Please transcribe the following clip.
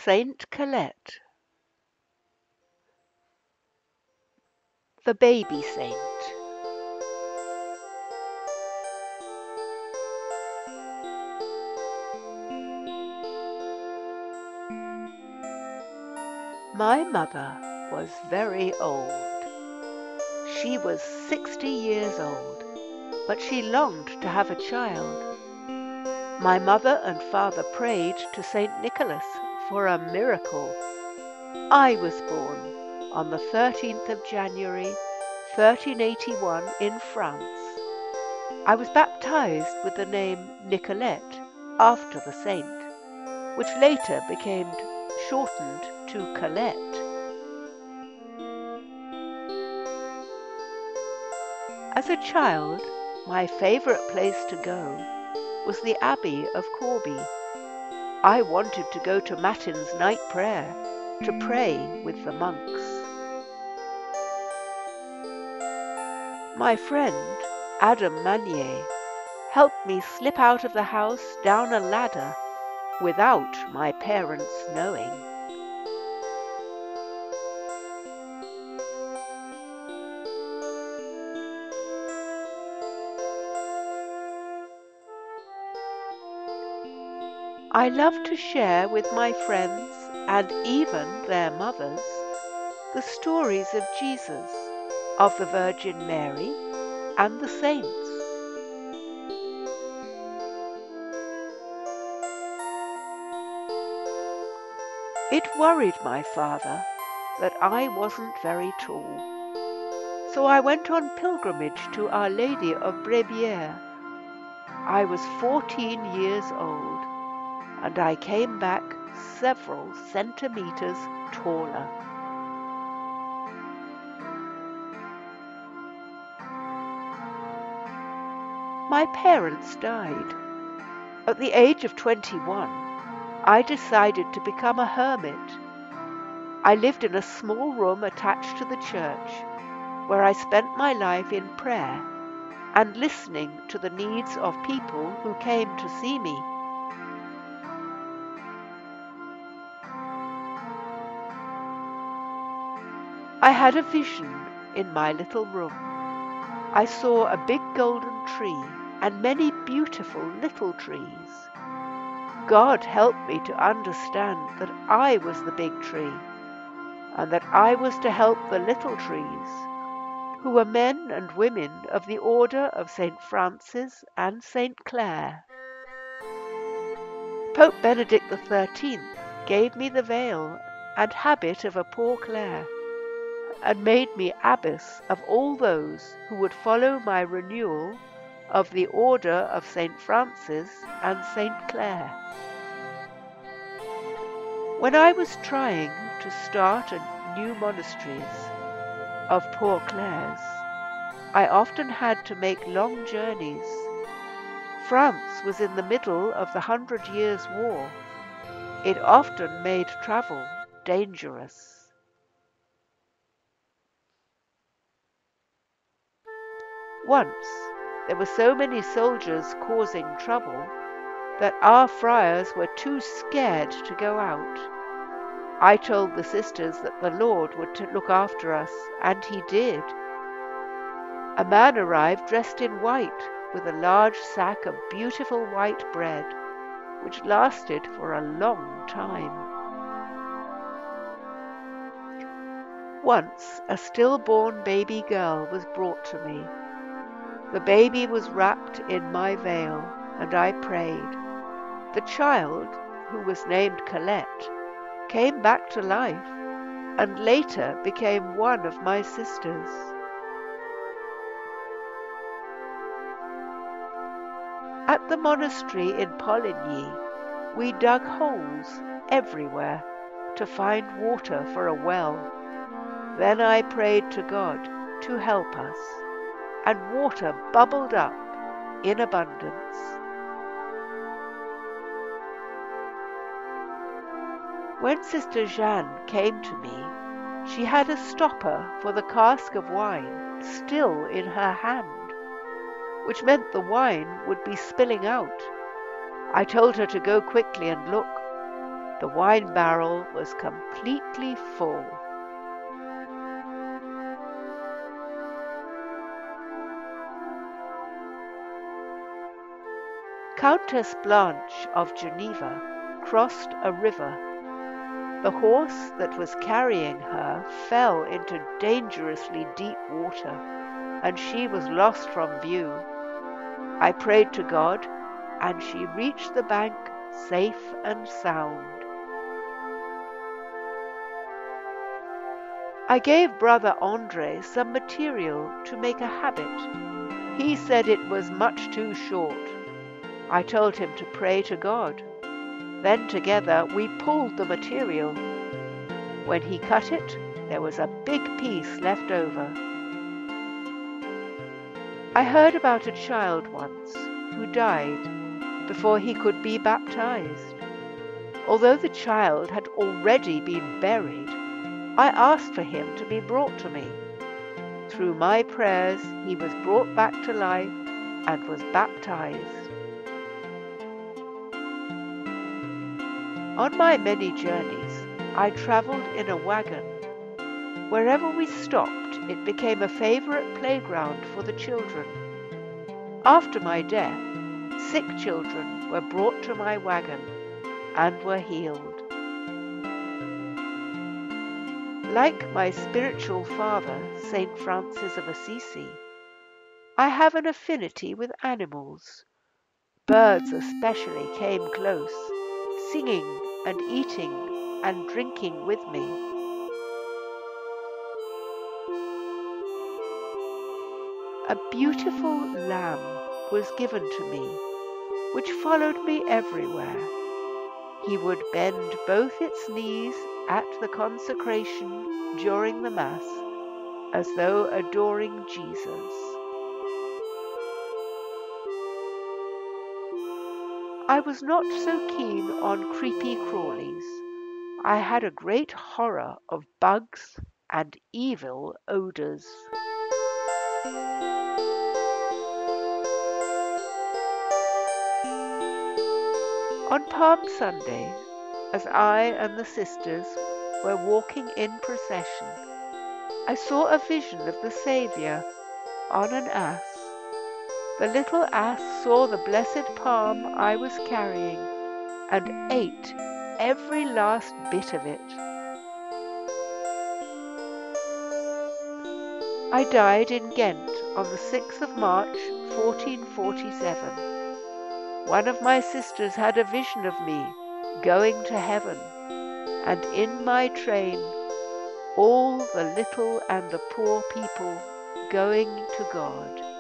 Saint Colette, the baby saint. My mother was very old. She was 60 years old, but she longed to have a child. My mother and father prayed to Saint Nicholas for a miracle. I was born on the 13th of January, 1381 in France. I was baptized with the name Nicolette after the saint, which later became shortened to Colette. As a child, my favorite place to go was the Abbey of Corbie. I wanted to go to Matins night prayer to pray with the monks. My friend, Adam Manier, helped me slip out of the house down a ladder without my parents knowing. I love to share with my friends and even their mothers the stories of Jesus, of the Virgin Mary, and the saints. It worried my father that I wasn't very tall, so I went on pilgrimage to Our Lady of Brébières. I was 14 years old, and I came back several centimeters taller. My parents died. At the age of 21, I decided to become a hermit. I lived in a small room attached to the church, where I spent my life in prayer and listening to the needs of people who came to see me. I had a vision in my little room. I saw a big golden tree and many beautiful little trees. God helped me to understand that I was the big tree, and that I was to help the little trees, who were men and women of the order of St. Francis and St. Clare. Pope Benedict XIII gave me the veil and habit of a Poor Clare, and made me abbess of all those who would follow my renewal of the order of St. Francis and St. Clare. When I was trying to start new monasteries of Poor Clares, I often had to make long journeys. France was in the middle of the 100 Years' War. It often made travel dangerous. Once, there were so many soldiers causing trouble that our friars were too scared to go out. I told the sisters that the Lord would look after us, and he did. A man arrived dressed in white with a large sack of beautiful white bread, which lasted for a long time. Once, a stillborn baby girl was brought to me. The baby was wrapped in my veil, and I prayed. The child, who was named Colette, came back to life, and later became one of my sisters. At the monastery in Poligny, we dug holes everywhere to find water for a well. Then I prayed to God to help us, and water bubbled up in abundance. When Sister Jeanne came to me, she had a stopper for the cask of wine still in her hand, which meant the wine would be spilling out. I told her to go quickly and look. The wine barrel was completely full. Countess Blanche of Geneva crossed a river. The horse that was carrying her fell into dangerously deep water, and she was lost from view. I prayed to God, and she reached the bank safe and sound. I gave Brother André some material to make a habit. He said it was much too short. I told him to pray to God. Then together we pulled the material. When he cut it, there was a big piece left over. I heard about a child once who died before he could be baptized. Although the child had already been buried, I asked for him to be brought to me. Through my prayers, he was brought back to life and was baptized. On my many journeys, I traveled in a wagon. Wherever we stopped, it became a favorite playground for the children. After my death, sick children were brought to my wagon and were healed. Like my spiritual father, St. Francis of Assisi, I have an affinity with animals. Birds especially came close, singing and eating and drinking with me. A beautiful lamb was given to me, which followed me everywhere. He would bend both its knees at the consecration during the Mass, as though adoring Jesus. I was not so keen on creepy crawlies. I had a great horror of bugs and evil odours. On Palm Sunday, as I and the sisters were walking in procession, I saw a vision of the Saviour on an ass. The little ass saw the blessed palm I was carrying and ate every last bit of it. I died in Ghent on the 6th of March, 1447. One of my sisters had a vision of me going to heaven, and in my train all the little and the poor people going to God.